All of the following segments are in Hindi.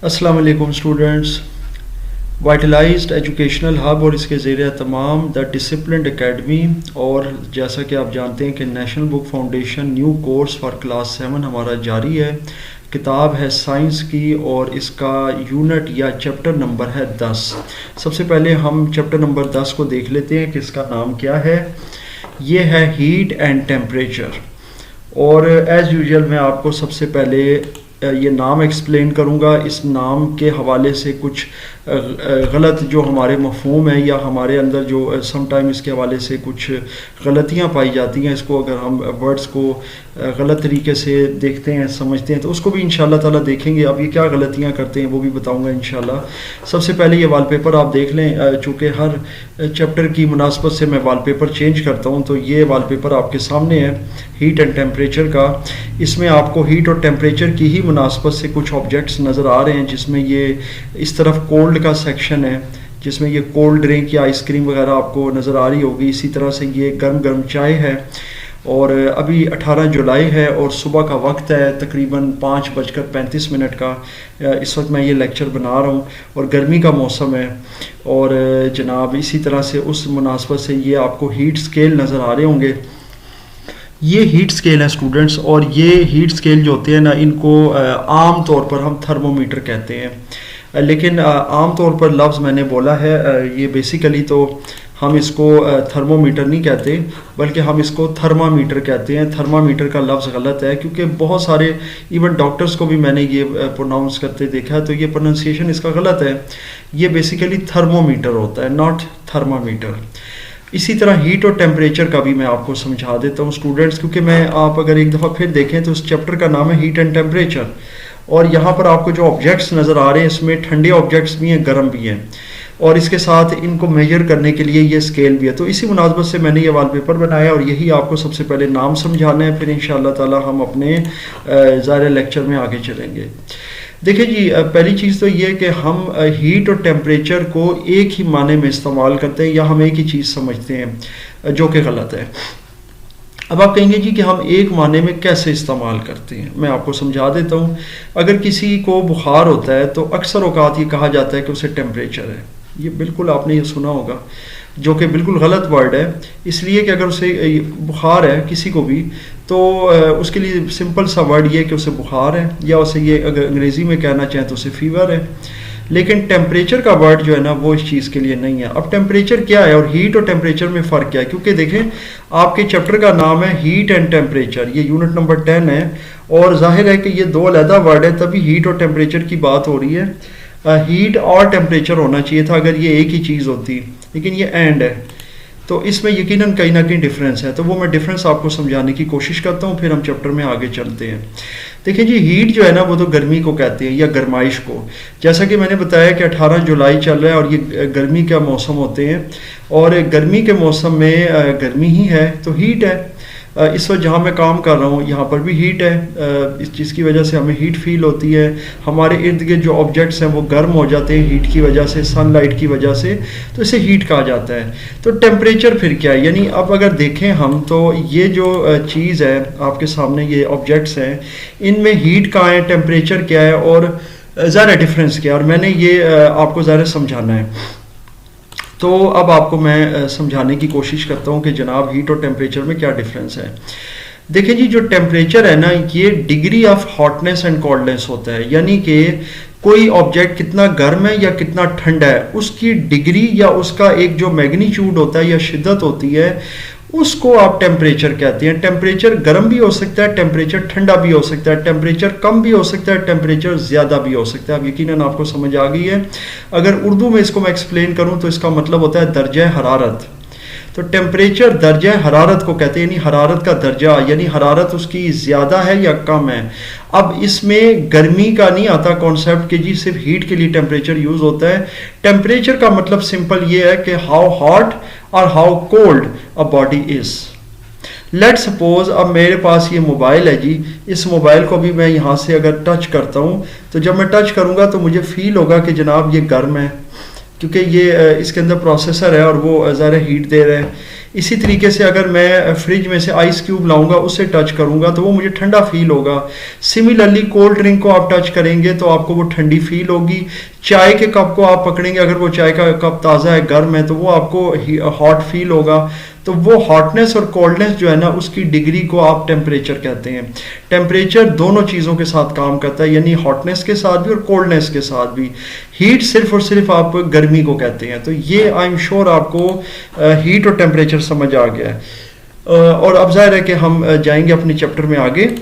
अस्सलाम वालेकुम स्टूडेंट्स। वाइटलाइज्ड एजुकेशनल हब और इसके ज़ेर तमाम द डिसिप्लिन्ड एकेडमी, और जैसा कि आप जानते हैं कि national book foundation new course for class 7 हमारा जारी है। किताब है साइंस की और इसका यूनिट या चैप्टर नंबर है 10। सबसे पहले हम चैप्टर नंबर 10 को देख लेते हैं कि इसका नाम क्या है। ये है हीट एंड टेम्परेचर, और एज़ यूजुअल मैं आपको सबसे पहले ये नाम एक्सप्लेन करूँगा। इस नाम के हवाले से कुछ गलत जो हमारे मफ़हूम है या हमारे अंदर जो समटाइम इसके हवाले से कुछ गलतियाँ पाई जाती हैं, इसको अगर हम वर्ड्स को गलत तरीके से देखते हैं समझते हैं तो उसको भी इंशाल्लाह ताला देखेंगे। अब ये क्या गलतियाँ करते हैं वो भी बताऊँगा इंशाल्लाह। सबसे पहले ये वॉलपेपर आप देख लें, चूँकि हर चैप्टर की मुनासबत से मैं वॉलपेपर चेंज करता हूँ, तो ये वॉलपेपर आपके सामने है हीट एंड टेम्परेचर का। इसमें आपको हीट और टेम्परेचर की ही मुनासबत से कुछ ऑब्जेक्ट्स नज़र आ रहे हैं, जिसमें ये इस तरफ कोल्ड का सेक्शन है, जिसमें ये कोल्ड ड्रिंक या आइसक्रीम वगैरह आपको नज़र आ रही होगी। इसी तरह से ये गर्म गर्म चाय है, और अभी 18 जुलाई है और सुबह का वक्त है तकरीबन 5:35 का। इस वक्त मैं ये लेक्चर बना रहा हूँ और गर्मी का मौसम है, और जनाब इसी तरह से उस मुनासबत से ये आपको हीट स्केल नज़र आ रहे होंगे। ये हीट स्केल है स्टूडेंट्स, और ये हीट स्केल जो होते हैं ना, इनको आम तौर पर हम थर्मोमीटर कहते हैं, लेकिन आम तौर पर लफ्ज़ मैंने बोला है, ये बेसिकली तो हम इसको थर्मोमीटर नहीं कहते बल्कि हम इसको थर्मामीटर कहते हैं। थर्मामीटर का लफ्ज़ गलत है, क्योंकि बहुत सारे इवन डॉक्टर्स को भी मैंने ये प्रोनाउंस करते देखा है, तो ये प्रोनाउंसिएशन इसका गलत है। ये बेसिकली थर्मोमीटर होता है, नॉट थर्मामीटर। इसी तरह हीट और टेम्परेचर का भी मैं आपको समझा देता हूँ स्टूडेंट्स, क्योंकि आप अगर एक दफ़ा फिर देखें तो इस चैप्टर का नाम है हीट एंड टेम्परेचर, और यहाँ पर आपको जो ऑब्जेक्ट्स नज़र आ रहे हैं इसमें ठंडे ऑब्जेक्ट्स भी हैं, गर्म भी हैं, और इसके साथ इनको मेजर करने के लिए ये स्केल भी है। तो इसी मुनासबत से मैंने ये वॉलपेपर बनाया, और यही आपको सबसे पहले नाम समझाना है, फिर इंशाअल्लाह ताला हम अपने ज़ाहिर लेक्चर में आगे चलेंगे। देखिए जी, पहली चीज़ तो ये कि हम हीट और टेम्परेचर को एक ही माने में इस्तेमाल करते हैं, या हम एक ही चीज़ समझते हैं, जो कि गलत है। अब आप कहेंगे जी कि हम एक माने में कैसे इस्तेमाल करते हैं, मैं आपको समझा देता हूँ। अगर किसी को बुखार होता है तो अक्सर औकात ये कहा जाता है कि उसे टेम्परेचर है। ये बिल्कुल आपने ये सुना होगा, जो कि बिल्कुल गलत वर्ड है, इसलिए कि अगर उसे बुखार है किसी को भी तो उसके लिए सिंपल सा वर्ड ये है कि उसे बुखार है, या उसे ये अगर अंग्रेज़ी में कहना चाहें तो उसे फीवर है। लेकिन टेम्परेचर का वर्ड जो है ना वो इस चीज़ के लिए नहीं है। अब टेम्परेचर क्या है और हीट और टेम्परेचर में फ़र्क क्या है, क्योंकि देखें आपके चैप्टर का नाम है हीट एंड टेम्परेचर, ये यूनिट नंबर 10 है, और जाहिर है कि ये दो अलग वर्ड है, तभी हीट और टेम्परेचर की बात हो रही है। हीट और टेम्परेचर होना चाहिए था अगर ये एक ही चीज़ होती, लेकिन ये एंड है, तो इसमें यकीनन कहीं ना कहीं डिफरेंस है। तो वो मैं डिफरेंस आपको समझाने की कोशिश करता हूँ, फिर हम चैप्टर में आगे चलते हैं। देखिए जी, हीट जो है ना वो तो गर्मी को कहते हैं या गर्माइश को। जैसा कि मैंने बताया कि 18 जुलाई चल रहा है और ये गर्मी का मौसम होते हैं, और गर्मी के मौसम में गर्मी ही है तो हीट है। इस वक्त जहाँ मैं काम कर रहा हूँ यहाँ पर भी हीट है, इस चीज़ की वजह से हमें हीट फील होती है। हमारे इर्द गिर्द जो ऑब्जेक्ट्स हैं वो गर्म हो जाते हैं हीट की वजह से, सनलाइट की वजह से, तो इसे हीट कहा जाता है। तो टेम्परेचर फिर क्या है, यानी अब अगर देखें हम तो ये जो चीज़ है आपके सामने, ये ऑब्जेक्ट्स हैं, इनमें हीट कहाँ है, टेम्परेचर क्या है और ज़्यादा डिफरेंस क्या है, और मैंने ये आपको ज़्यादा समझाना है। तो अब आपको मैं समझाने की कोशिश करता हूँ कि जनाब हीट और टेम्परेचर में क्या डिफरेंस है। देखिए जी, जो टेम्परेचर है ना ये degree of hotness and coldness होता है, यानी कि कोई ऑब्जेक्ट कितना गर्म है या कितना ठंडा है उसकी डिग्री या उसका एक जो मैग्नीट्यूड होता है या शिद्दत होती है, उसको आप टेम्परेचर कहते हैं। टेम्परेचर गर्म भी हो सकता है, टेम्परेचर ठंडा भी हो सकता है, टेम्परेचर कम भी हो सकता है, टेम्परेचर ज़्यादा भी हो सकता है। अब यकीनन आपको समझ आ गई है। अगर उर्दू में इसको मैं एक्सप्लेन करूं तो इसका मतलब होता है दर्जा हरारत। तो टेम्परेचर दर्जा हरारत को कहते हैं, यानी हरारत का दर्जा, यानी हरारत उसकी ज़्यादा है या कम है। अब इसमें गर्मी का नहीं आता कॉन्सेप्ट कि जी सिर्फ हीट के लिए टेम्परेचर यूज़ होता है। टेम्परेचर का मतलब सिंपल ये है कि हाउ हॉट और how cold a body is. Let suppose अब मेरे पास ये मोबाइल है जी, इस मोबाइल को भी मैं यहाँ से अगर टच करता हूँ तो जब मैं टच करूँगा तो मुझे फील होगा कि जनाब ये गर्म है, क्योंकि ये इसके अंदर प्रोसेसर है और वो ज़रा हीट दे रहा है। इसी तरीके से अगर मैं फ्रिज में से आइस क्यूब लाऊंगा, उससे टच करूंगा तो वो मुझे ठंडा फील होगा। सिमिलरली कोल्ड ड्रिंक को आप टच करेंगे तो आपको वो ठंडी फील होगी। चाय के कप को आप पकड़ेंगे, अगर वो चाय का कप ताज़ा है, गर्म है, तो वो आपको हॉट फील होगा। तो वो हॉटनेस और कोल्डनेस जो है ना, उसकी डिग्री को आप टेम्परेचर कहते हैं। टेम्परेचर दोनों चीज़ों के साथ काम करता है, यानी हॉटनेस के साथ भी और कोल्डनेस के साथ भी। हीट सिर्फ और सिर्फ आप गर्मी को कहते हैं। तो ये आई एम श्योर आपको हीट और टेम्परेचर समझ आ गया है। और अब जाहिर है कि हम जाएंगे अपने चैप्टर में आगे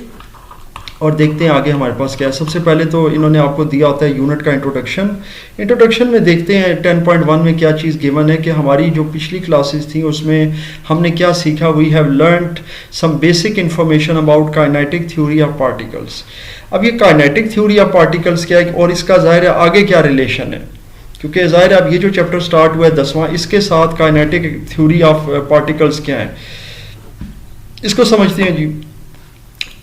और देखते हैं आगे हमारे पास क्या है। सबसे पहले तो इन्होंने आपको दिया होता है यूनिट का इंट्रोडक्शन में देखते हैं 10.1 में क्या चीज़ गिवन है कि हमारी जो पिछली क्लासेस थी उसमें हमने क्या सीखा। We have learned some basic information about kinetic theory of particles. अब ये काइनेटिक थ्योरी ऑफ पार्टिकल्स क्या है और इसका ज़ाहिर है आगे क्या रिलेशन है, क्योंकि ज़ाहिर है अब ये जो चैप्टर स्टार्ट हुआ है 10वां, इसके साथ काइनेटिक थ्योरी ऑफ पार्टिकल्स क्या है, इसको समझते हैं जी।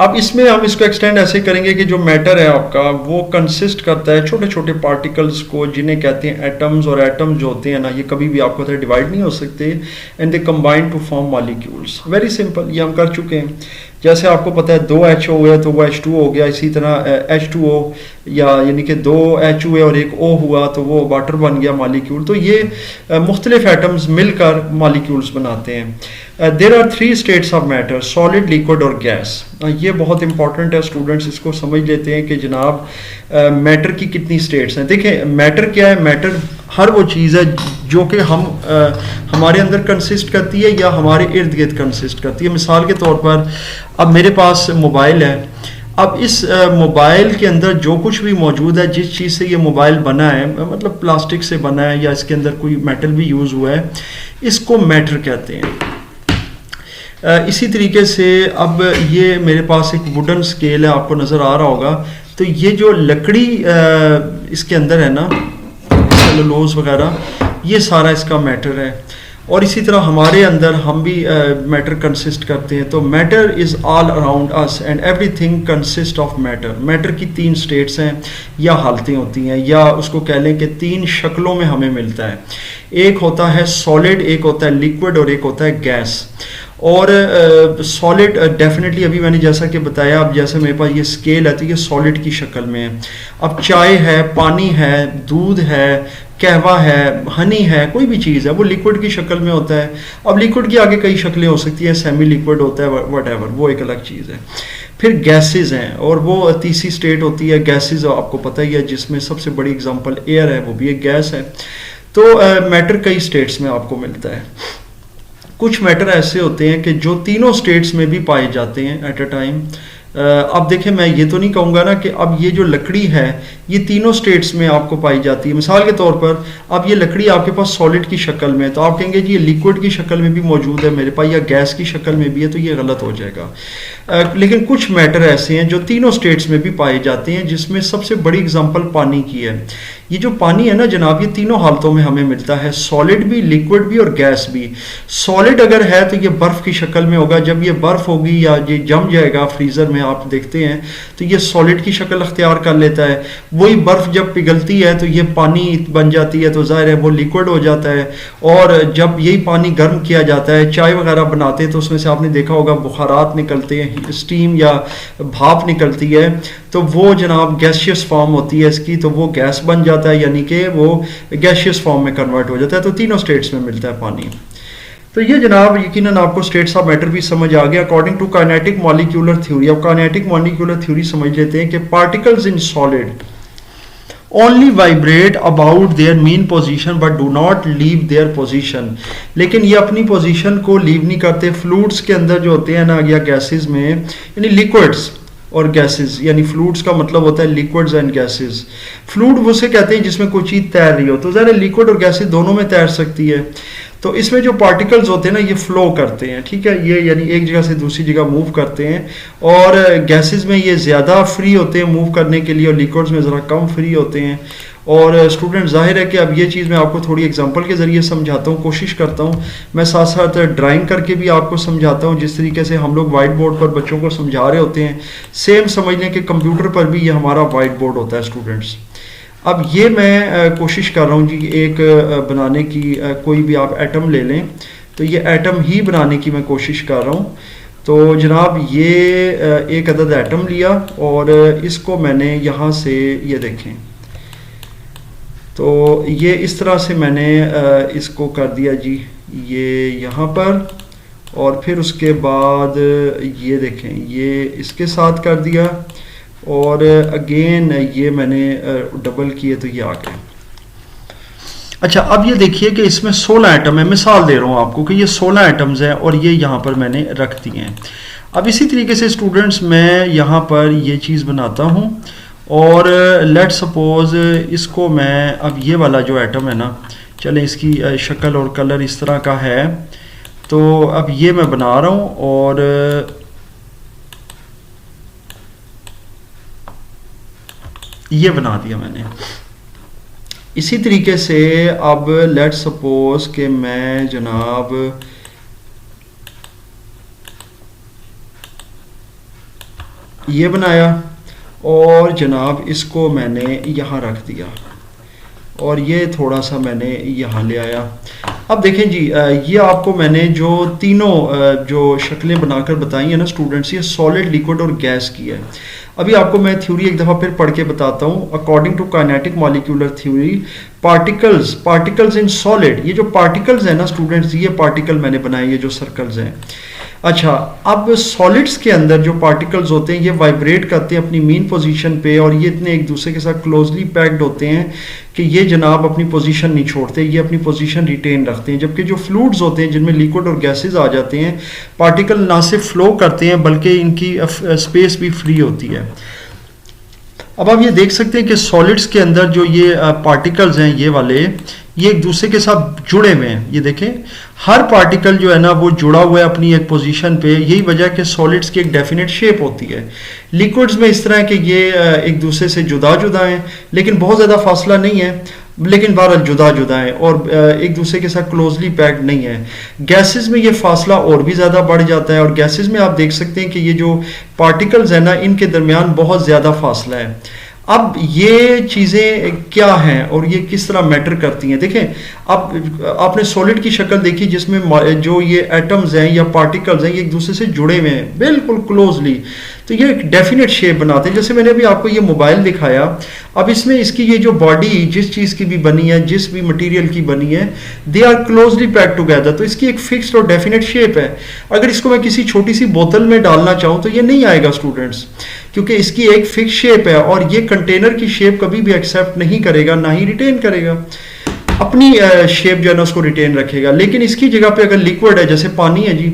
अब इसमें हम इसको एक्सटेंड ऐसे करेंगे कि जो मैटर है आपका वो कंसिस्ट करता है छोटे छोटे पार्टिकल्स को, जिन्हें कहते हैं एटम्स। और एटम्स जो होते हैं ना, ये कभी भी आपको डिवाइड नहीं हो सकते, and they combine to form molecules. Very simple, ये हम कर चुके हैं। जैसे आपको पता है 2 HO है तो वो H2O हो गया, इसी तरह H2O या यानी कि 2 H हुए और एक O हुआ तो वो वाटर बन गया मॉलिक्यूल। तो ये मुख्तलिफ एटम्स मिलकर मॉलिक्यूल्स बनाते हैं। There are 3 states of matter, solid, liquid और गैस। ये बहुत इंपॉर्टेंट है, स्टूडेंट्स इसको समझ लेते हैं कि जनाब मैटर की कितनी स्टेट्स हैं। देखें मैटर क्या है, मैटर हर वो चीज़ है जो कि हमारे अंदर कंसिस्ट करती है या हमारे इर्द गिर्द कंसिस्ट करती है। मिसाल के तौर पर अब मेरे पास मोबाइल है, अब इस मोबाइल के अंदर जो कुछ भी मौजूद है, जिस चीज़ से ये मोबाइल बना है, मतलब प्लास्टिक से बना है या इसके अंदर कोई मेटल भी यूज़ हुआ है, इसको मैटर कहते हैं। इसी तरीके से अब ये मेरे पास एक वुडन स्केल है, आपको नज़र आ रहा होगा। तो ये जो लकड़ी इसके अंदर है ना, सेलुलोज वगैरह, ये सारा इसका मैटर है। और इसी तरह हमारे अंदर हम भी मैटर कंसिस्ट करते हैं। तो matter is all around us and everything consist of matter. Matter की 3 स्टेट्स हैं या हालतें होती हैं, या उसको कह लें कि 3 शक्लों में हमें मिलता है। एक होता है सॉलिड, एक होता है लिक्विड और एक होता है गैस। और सॉलिड डेफिनेटली अभी मैंने जैसा कि बताया, अब जैसे मेरे पास ये स्केल है तो ये सॉलिड की शक्ल में है। अब चाय है, पानी है, दूध है, कहवा है, हनी है, कोई भी चीज़ है, वो लिक्विड की शक्ल में होता है। अब लिक्विड की आगे कई शक्लें हो सकती हैं, सेमी लिक्विड होता है, व्हाटएवर, वो एक अलग चीज़ है। फिर गैसेस हैं और वो तीसरी स्टेट होती है गैसेस, आपको पता ही है, जिसमें सबसे बड़ी एग्जांपल एयर है, वो भी एक गैस है। तो मैटर कई स्टेट्स में आपको मिलता है। कुछ मैटर ऐसे होते हैं कि जो तीनों स्टेट्स में भी पाए जाते हैं एट अ टाइम। अब देखें, मैं ये तो नहीं कहूँगा ना कि अब ये जो लकड़ी है ये तीनों स्टेट्स में आपको पाई जाती है। मिसाल के तौर पर अब ये लकड़ी आपके पास सॉलिड की शक्ल में है तो आप कहेंगे जी ये लिक्विड की शक्ल में भी मौजूद है मेरे पास, या गैस की शक्ल में भी है, तो ये गलत हो जाएगा। लेकिन कुछ मैटर ऐसे हैं जो तीनों स्टेट्स में भी पाए जाते हैं, जिसमें सबसे बड़ी एग्जांपल पानी की है। ये जो पानी है ना जनाब, ये तीनों हालतों में हमें मिलता है, सॉलिड भी, लिक्विड भी और गैस भी। सॉलिड अगर है तो ये बर्फ़ की शक्ल में होगा, जब ये बर्फ़ होगी या ये जम जाएगा फ्रीज़र में, आप देखते हैं तो ये सॉलिड की शक्ल अख्तियार कर लेता है। वही बर्फ़ जब पिघलती है तो ये पानी बन जाती है, तो ज़ाहिर है वो लिक्विड हो जाता है। और जब यही पानी गर्म किया जाता है, चाय वगैरह बनाते हैं तो उसमें से आपने देखा होगा बुखारात निकलते हैं, स्टीम या भाप निकलती है, तो वो जनाब गैसियस फॉर्म होती है इसकी, तो वो गैस बन जाता है, यानी कि वो गैसियस फॉर्म में कन्वर्ट हो जाता है। तो तीनों स्टेट्स में मिलता है पानी। तो ये जनाब यकीनन आपको स्टेट्स ऑफ मैटर भी समझ आ गया according to kinetic molecular theory. अब काइनेटिक मॉलिक्यूलर थ्योरी समझ लेते हैं कि particles in solid only vibrate about their mean position but do not leave their position. लेकिन ये अपनी पोजीशन को लीव नहीं करते। फ्लूइड्स के अंदर जो होते हैं ना, या गैसेस में, यानी लिक्विड्स और गैसेस, यानी फ्लूइड्स का मतलब होता है लिक्विड्स एंड गैसेस। फ्लूइड उसे कहते हैं जिसमें कोई चीज़ तैर रही हो, तो ज़रा लिक्विड और गैसेस दोनों में तैर सकती है। तो इसमें जो पार्टिकल्स होते हैं ना, ये फ्लो करते हैं, ठीक है, ये यानी एक जगह से दूसरी जगह मूव करते हैं। और गैसेस में ये ज़्यादा फ्री होते हैं मूव करने के लिए, और लिक्विड्स में ज़रा कम फ्री होते हैं। और स्टूडेंट जाहिर है कि अब ये चीज़ मैं आपको थोड़ी एग्जांपल के ज़रिए समझाता हूँ, कोशिश करता हूँ। मैं साथ साथ ड्राइंग करके भी आपको समझाता हूँ, जिस तरीके से हम लोग वाइट बोर्ड पर बच्चों को समझा रहे होते हैं, सेम समझ लें कि कंप्यूटर पर भी ये हमारा वाइट बोर्ड होता है स्टूडेंट्स। अब ये मैं कोशिश कर रहा हूँ जी एक बनाने की, कोई भी आप एटम ले लें, तो ये एटम ही बनाने की मैं कोशिश कर रहा हूँ। तो जनाब ये एक अदद एटम लिया और इसको मैंने यहाँ से ये देखें, तो ये इस तरह से मैंने इसको कर दिया जी, ये यहाँ पर, और फिर उसके बाद ये देखें ये इसके साथ कर दिया, और अगेन ये मैंने डबल किए तो ये आ गए। अच्छा, अब ये देखिए कि इसमें 16 एटम है। मिसाल दे रहा हूँ आपको कि ये 16 एटम्स हैं और ये यहाँ पर मैंने रख दिए हैं। अब इसी तरीके से स्टूडेंट्स मैं यहाँ पर ये चीज़ बनाता हूँ और लेट सपोज इसको मैं, अब ये वाला जो एटम है ना, चलें इसकी शक्ल और कलर इस तरह का है, तो अब ये मैं बना रहा हूँ और ये बना दिया मैंने। इसी तरीके से अब लेट सपोज कि मैं जनाब ये बनाया और जनाब इसको मैंने यहाँ रख दिया और ये थोड़ा सा मैंने यहाँ ले आया। अब देखें जी, ये आपको मैंने जो तीनों जो शक्लें बनाकर बताई हैं ना स्टूडेंट्स, ये सॉलिड, लिक्विड और गैस की है। अभी आपको मैं थ्योरी एक दफ़ा फिर पढ़ के बताता हूँ। According to kinetic molecular theory, particles in solid, ये जो पार्टिकल्स हैं ना स्टूडेंट्स, ये पार्टिकल मैंने बनाए, ये जो सर्कल्स हैं। अच्छा, अब सॉलिड्स के अंदर जो पार्टिकल्स होते हैं ये वाइब्रेट करते हैं अपनी मीन पोजीशन पे, और ये इतने एक दूसरे के साथ क्लोजली पैक्ड होते हैं कि ये जनाब अपनी पोजीशन नहीं छोड़ते, ये अपनी पोजीशन रिटेन रखते हैं। जबकि जो फ्लूइड्स होते हैं जिनमें लिक्विड और गैसेस आ जाते हैं, पार्टिकल ना सिर्फ फ्लो करते हैं बल्कि इनकी स्पेस भी फ्री होती है। अब आप ये देख सकते हैं कि सॉलिड्स के अंदर जो ये पार्टिकल्स हैं ये वाले, ये एक दूसरे के साथ जुड़े हुए हैं। ये देखें, हर पार्टिकल जो है ना वो जुड़ा हुआ है अपनी एक पोजीशन पे। यही वजह है कि सॉलिड्स की एक डेफिनेट शेप होती है। लिक्विड्स में इस तरह है कि ये एक दूसरे से जुदा जुदा हैं, लेकिन बहुत ज़्यादा फासला नहीं है, लेकिन बहरहाल जुदा जुदा है और एक दूसरे के साथ क्लोजली पैक्ड नहीं है। गैसेस में ये फासला और भी ज़्यादा बढ़ जाता है, और गैसेस में आप देख सकते हैं कि ये जो पार्टिकल्स हैं ना, इनके दरमियान बहुत ज़्यादा फासला है। अब ये चीज़ें क्या हैं और ये किस तरह मैटर करती हैं, देखें। अब आपने सॉलिड की शक्ल देखी जिसमें जो ये एटम्स हैं या पार्टिकल्स हैं ये एक दूसरे से जुड़े हुए हैं बिल्कुल क्लोजली, तो ये एक डेफिनेट शेप बनाते हैं। जैसे मैंने अभी आपको ये मोबाइल दिखाया, अब इसमें इसकी ये जो बॉडी जिस चीज़ की भी बनी है, जिस भी मटेरियल की बनी है, they are closely packed together, तो इसकी एक फिक्स्ड और डेफिनेट शेप है। अगर इसको मैं किसी छोटी सी बोतल में डालना चाहूँ तो ये नहीं आएगा स्टूडेंट्स, क्योंकि इसकी एक फिक्स शेप है और ये कंटेनर की शेप कभी भी एक्सेप्ट नहीं करेगा, ना ही रिटेन करेगा। अपनी शेप जो है ना उसको रिटेन रखेगा। लेकिन इसकी जगह पे अगर लिक्विड है, जैसे पानी है जी,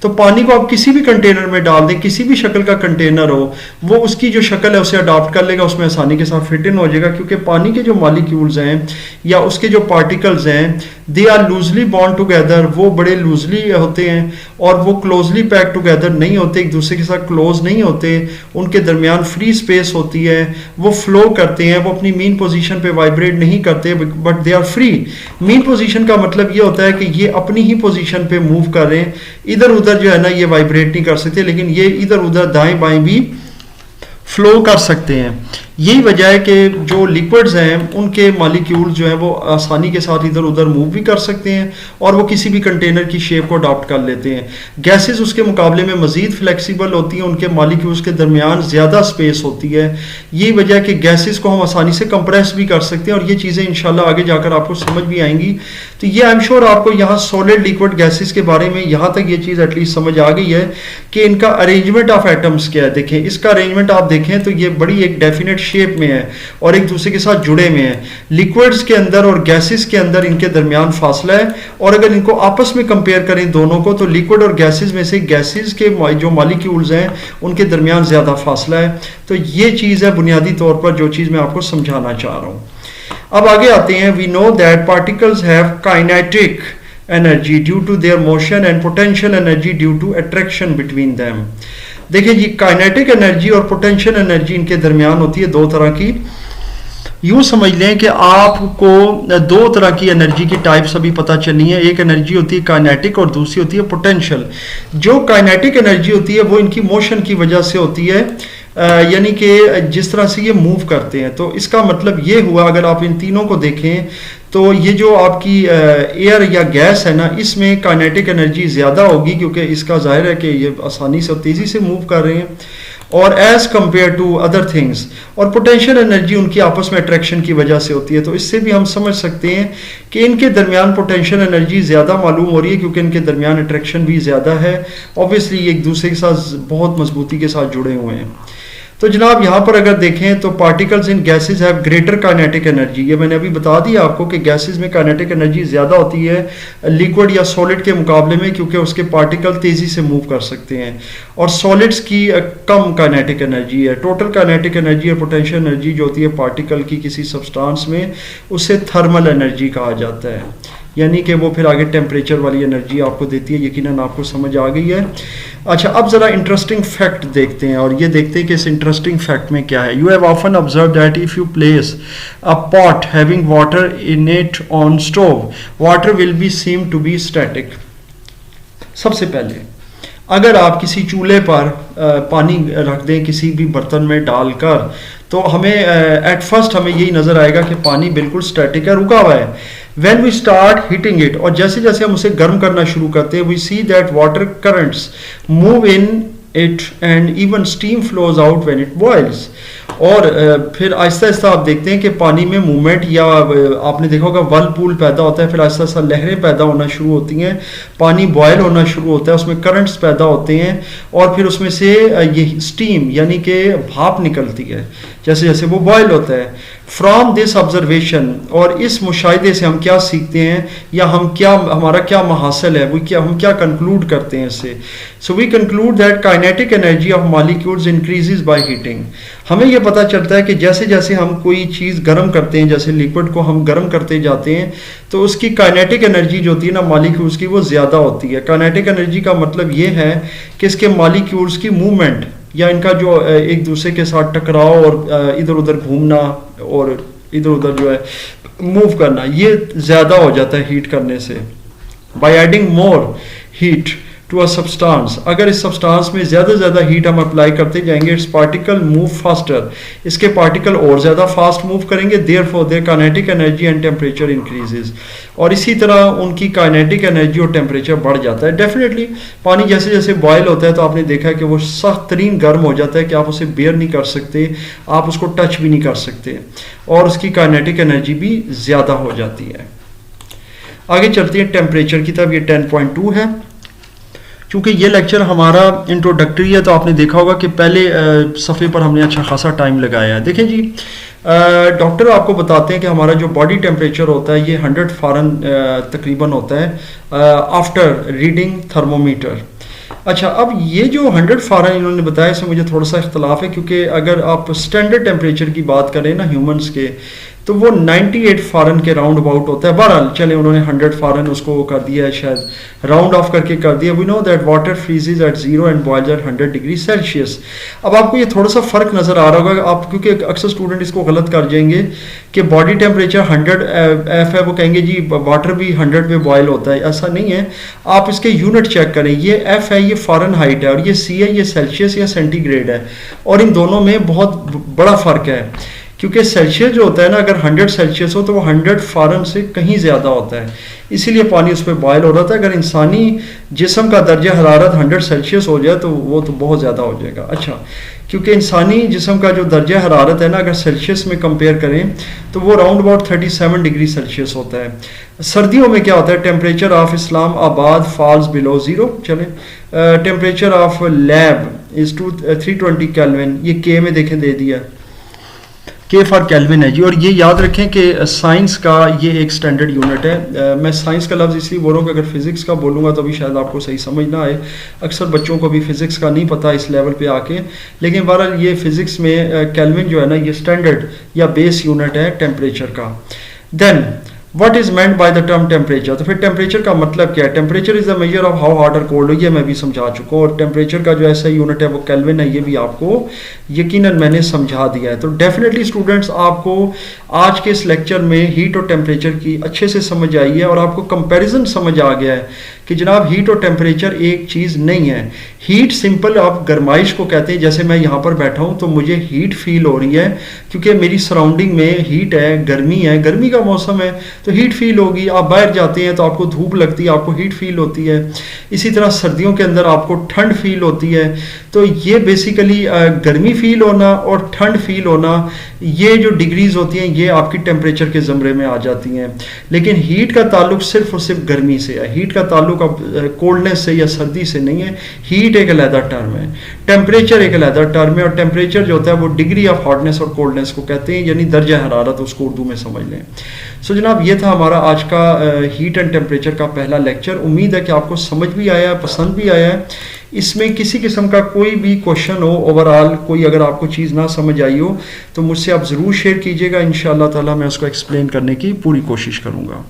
तो पानी को आप किसी भी कंटेनर में डाल दें, किसी भी शक्ल का कंटेनर हो, वो उसकी जो शक्ल है उसे अडॉप्ट कर लेगा, उसमें आसानी के साथ फिट इन हो जाएगा, क्योंकि पानी के जो मॉलिक्यूल्स हैं या उसके जो पार्टिकल्स हैं, they are loosely bond together, वो बड़े लूजली होते हैं और वो क्लोजली पैक टुगेदर नहीं होते, एक दूसरे के साथ क्लोज नहीं होते, उनके दरमियान फ्री स्पेस होती है, वो फ्लो करते हैं, वो अपनी मीन पोजीशन पे वाइब्रेट नहीं करते, but they are free. Mean position का मतलब ये होता है कि ये अपनी ही पोजीशन पे मूव कर रहे हैं, इधर उधर जो है ना ये वाइब्रेट नहीं कर सकते, लेकिन ये इधर उधर दाएं बाएं भी फ्लो कर सकते हैं। यही वजह है कि जो लिक्विड्स हैं उनके मॉलिक्यूल जो हैं वो आसानी के साथ इधर उधर मूव भी कर सकते हैं और वो किसी भी कंटेनर की शेप को अडॉप्ट कर लेते हैं। गैसेस उसके मुकाबले में मज़ीद फ्लेक्सिबल होती हैं, उनके मॉलिक्यूल्स के दरमियान ज़्यादा स्पेस होती है। यही वजह है कि गैसेस को हम आसानी से कंप्रेस भी कर सकते हैं और ये चीज़ें इंशाल्लाह आगे जाकर आपको समझ भी आएंगी। तो ये आई एम श्योर आपको यहाँ सॉलिड लिक्विड गैसेस के बारे में यहाँ तक ये चीज़ एटलीस्ट समझ आ गई है कि इनका अरेंजमेंट ऑफ एटम्स क्या है। देखें, इसका अरेंजमेंट आप देखें तो ये बड़ी एक डेफिनेट शेप में है और एक दूसरे के साथ जुड़े हुए हैं। लिक्विड्स के अंदर और गैसेस के अंदर इनके दरमियान फासला है, और अगर इनको आपस में कंपेयर करें दोनों को, तो लिक्विड और गैसेस में से गैसेस के जो मॉलिक्यूल्स हैं उनके दरमियान ज़्यादा फासला है। तो ये चीज़ है बुनियादी तौर पर जो चीज़ मैं आपको समझाना चाह रहा हूँ। अब आगे आते हैं। We know that particles have kinetic energy due to their motion and potential energy due to attraction between them. देखिए जी, काइनेटिक एनर्जी और पोटेंशियल एनर्जी इनके दरमियान होती है दो तरह की। यूँ समझ लें कि आपको दो तरह की एनर्जी की टाइप्स अभी पता चली है। एक एनर्जी होती है काइनेटिक और दूसरी होती है पोटेंशियल। जो काइनेटिक एनर्जी होती है वो इनकी मोशन की वजह से होती है, यानी कि जिस तरह से ये मूव करते हैं। तो इसका मतलब ये हुआ, अगर आप इन तीनों को देखें तो ये जो आपकी एयर या गैस है ना, इसमें काइनेटिक एनर्जी ज़्यादा होगी क्योंकि इसका जाहिर है कि ये आसानी से और तेज़ी से मूव कर रहे हैं, और as compare to other things. और पोटेंशियल एनर्जी उनकी आपस में अट्रैक्शन की वजह से होती है। तो इससे भी हम समझ सकते हैं कि इनके दरमियान पोटेंशियल एनर्जी ज़्यादा मालूम हो रही है क्योंकि इनके दरमियान अट्रैक्शन भी ज़्यादा है। ऑब्वियसली ये एक दूसरे के साथ बहुत मजबूती के साथ जुड़े हुए हैं। तो जनाब यहाँ पर अगर देखें तो particles in gases have greater kinetic energy. ये मैंने अभी बता दिया आपको कि गैसेज में काइनेटिक एनर्जी ज़्यादा होती है लिक्विड या सॉलिड के मुकाबले में, क्योंकि उसके पार्टिकल तेज़ी से मूव कर सकते हैं, और सॉलिड्स की कम काइनेटिक एनर्जी है। टोटल काइनेटिक एनर्जी और पोटेंशियल एनर्जी जो होती है पार्टिकल की किसी सब्सटेंस में, उसे थर्मल एनर्जी कहा जाता है, यानी कि वो फिर आगे टेम्परेचर वाली एनर्जी आपको देती है। यकीनन आपको समझ आ गई है। अच्छा, अब ज़रा इंटरेस्टिंग फैक्ट देखते हैं, और ये देखते हैं कि इस इंटरेस्टिंग फैक्ट में क्या है। You have often observe that if you place a pot having water in it on stove, water will be seem to be static. सबसे पहले अगर आप किसी चूल्हे पर पानी रख दें किसी भी बर्तन में डालकर, तो हमें एट फर्स्ट हमें यही नज़र आएगा कि पानी बिल्कुल स्टैटिक है, रुका हुआ है। When we start heating it, और जैसे जैसे हम उसे गर्म करना शुरू करते हैं, we see that water currents move in it and even steam flows out when it boils। और फिर आहिस्ता आहिस्ता आप देखते हैं कि पानी में मूवमेंट, या आपने देखा होगा वर्लपूल पैदा होता है, फिर आहिस्ता आहिस्ता लहरें पैदा होना शुरू होती हैं, पानी बॉयल होना शुरू होता है, उसमें करंट्स पैदा होते हैं, और फिर उसमें से ये स्टीम यानी कि भाप निकलती है जैसे जैसे वो बॉयल होता है। फ्रॉम दिस ऑब्जर्वेशन, और इस मुशाहिदे से हम क्या सीखते हैं, या हमारा क्या महासल है, हम क्या कंक्लूड करते हैं इससे। So we conclude that kinetic energy of molecules increases by heating. हमें यह पता चलता है कि जैसे जैसे हम कोई चीज़ गर्म करते हैं, जैसे लिक्विड को हम गर्म करते जाते हैं, तो उसकी काइनेटिक एनर्जी जो होती है ना मॉलिक्यूल्स की, वो ज़्यादा होती है। काइनेटिक एनर्जी का मतलब ये है कि इसके मॉलिक्यूल्स की मूवमेंट, या इनका जो एक दूसरे के साथ टकराव और इधर उधर घूमना और इधर उधर जो है मूव करना, ये ज़्यादा हो जाता है हीट करने से। By adding more heat to a substance, अगर इस सब्सटेंस में ज़्यादा से ज़्यादा हीट हम अप्लाई करते जाएंगे, इट्स पार्टिकल मूव फास्टर, इसके पार्टिकल और ज़्यादा फास्ट मूव करेंगे, therefore their kinetic energy and temperature increases. और इसी तरह उनकी काइनेटिक एनर्जी और टेम्परेचर बढ़ जाता है। डेफिनेटली पानी जैसे जैसे बॉयल होता है तो आपने देखा है कि वो सख्त तरीन गर्म हो जाता है कि आप उसे बेयर नहीं कर सकते, आप उसको टच भी नहीं कर सकते, और उसकी काइनेटिक एनर्जी भी ज़्यादा हो जाती है। आगे चलते हैं टेम्परेचर की तरफ। ये 10.2 है। क्योंकि ये लेक्चर हमारा इंट्रोडक्टरी है, तो आपने देखा होगा कि पहले सफ़े पर हमने अच्छा खासा टाइम लगाया है। देखें जी, डॉक्टर आपको बताते हैं कि हमारा जो बॉडी टेम्परेचर होता है ये 100 फ़ारेन तकरीबन होता है आफ्टर रीडिंग थर्मोमीटर। अच्छा, अब ये जो 100 फ़ारेन इन्होंने बताया, इसमें मुझे थोड़ा सा इख्तलाफ है, क्योंकि अगर आप स्टैंडर्ड टेम्परेचर की बात करें ना ह्यूमंस के, तो वो 98 फ़ारेन के राउंड अबाउट होता है। बहरहाल चले, उन्होंने 100 फ़ारेन उसको कर दिया है, शायद राउंड ऑफ करके कर दिया। We know that water freezes at 0 and boils at 100 degree Celsius. अब आपको ये थोड़ा सा फ़र्क नज़र आ रहा होगा आप, क्योंकि अक्सर स्टूडेंट इसको गलत कर जाएंगे कि बॉडी टेम्परेचर 100 एफ है, वो कहेंगे जी वाटर भी 100 पे बॉयल होता है। ऐसा नहीं है, आप इसके यूनिट चेक करें, ये एफ है, ये फ़ारेनहाइट है, और ये सी है, ये सेल्सियस या सेंटीग्रेड है, और इन दोनों में बहुत बड़ा फ़र्क है। क्योंकि सेल्सियस जो होता है ना, अगर 100 सेल्सियस हो तो वो 100 फ़ारेन से कहीं ज़्यादा होता है, इसीलिए पानी उस पर बॉयल हो रहा था। अगर इंसानी जिस्म का दर्जा हरारत 100 सेल्सियस हो जाए तो वो तो बहुत ज़्यादा हो जाएगा। अच्छा, क्योंकि इंसानी जिस्म का जो दर्जा हरारत है ना, अगर सेल्सियस में कंपेयर करें तो वो राउंड अबाउट 37 डिग्री सेल्सियस होता है। सर्दियों में क्या होता है, temperature of Islamabad falls below 0। चले, temperature of lab is 320 kelvin, ये के में देखें दे दिया, के फॉर केल्विन है जी। और ये याद रखें कि साइंस का ये एक स्टैंडर्ड यूनिट है। मैं साइंस का लफ्ज़ इसलिए बोल रहा हूँ कि अगर फिज़िक्स का बोलूँगा तो भी शायद आपको सही समझ ना आए, अक्सर बच्चों को भी फ़िज़िक्स का नहीं पता इस लेवल पे आके। लेकिन बहरहाल ये फ़िज़िक्स में केल्विन जो है ना, ये स्टैंडर्ड या बेस यूनिट है टेम्परेचर का। Then what is meant by the term temperature, तो फिर टेम्परेचर का मतलब क्या है। Temperature is the measure of how hot और कोल्ड, ये मैं भी समझा चुका हूँ, और टेम्परेचर का जो ऐसा यूनिट है वो केल्विन है, ये भी आपको यकीनन मैंने समझा दिया है। तो डेफिनेटली स्टूडेंट्स, आपको आज के इस लेक्चर में हीट और टेम्परेचर की अच्छे से समझ आई है, और आपको कंपैरिजन समझ आ गया है कि जनाब हीट और टेम्परेचर एक चीज़ नहीं है। हीट सिंपल आप गर्माइश को कहते हैं, जैसे मैं यहाँ पर बैठा हूँ तो मुझे हीट फील हो रही है क्योंकि मेरी सराउंडिंग में हीट है, गर्मी का मौसम है तो हीट फील होगी। आप बाहर जाते हैं तो आपको धूप लगती है, आपको हीट फील होती है। इसी तरह सर्दियों के अंदर आपको ठंड फील होती है। तो ये बेसिकली गर्मी फील होना और ठंड फील होना, ये जो डिग्रीज होती हैं ये आपकी टेम्परेचर के ज़मरे में आ जाती हैं। लेकिन हीट का ताल्लुक सिर्फ और सिर्फ गर्मी से है, हीट का ताल्लुक अब कोल्डनेस से या सर्दी से नहीं है। हीट एक अलहदा टर्म है, टेम्परेचर एक अलहदा टर्म है, और टेम्परेचर जो होता है वो डिग्री ऑफ हॉटनेस और कोल्डनेस को कहते हैं, यानी दर्जा हरारत, उसको उर्दू में समझ लें। सो जनाब ये था हमारा आज का हीट एंड टेम्परेचर का पहला लेक्चर। उम्मीद है कि आपको समझ भी आया है, पसंद भी आया है। इसमें किसी किस्म का कोई भी क्वेश्चन हो, ओवरऑल कोई अगर आपको चीज़ ना समझ आई हो तो मुझसे आप ज़रूर शेयर कीजिएगा। इंशाअल्लाह ताला मैं उसको एक्सप्लेन करने की पूरी कोशिश करूँगा।